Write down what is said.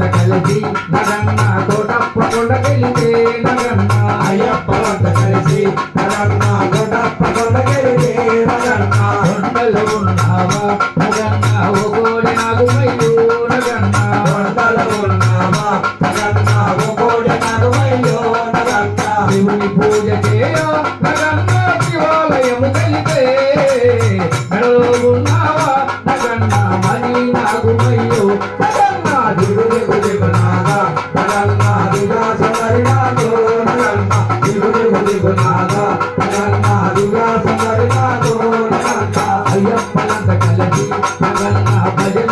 నగన్న తోటప్ప కొండకెళితే నగన్న అయ్యప్పలంత కలిసి నగన్న తోటప్ప కొండకెళితే నగన్న కొండలో ఉన్నావా నగన్న ఓ కోడి నాగుమయ్యో నగన్న కొండలో ఉన్నావా నగన్న ఓ కోడి నాగుమయ్యో నగన్న శివుని పూజ చేయ నగన్న శివాలయము కలితే మెడలో ఉన్నావా నగన్న మణి నాగుమయ్యో నగన్న దిగుడు దిగునాగా నగన్న దిగా సందరినాదో నగన్న దిగుడు దిగునాగా నగన్న దిగా సందరినాదో నగన్న అయ్యప్పనంత కలిసి నగన్న భజన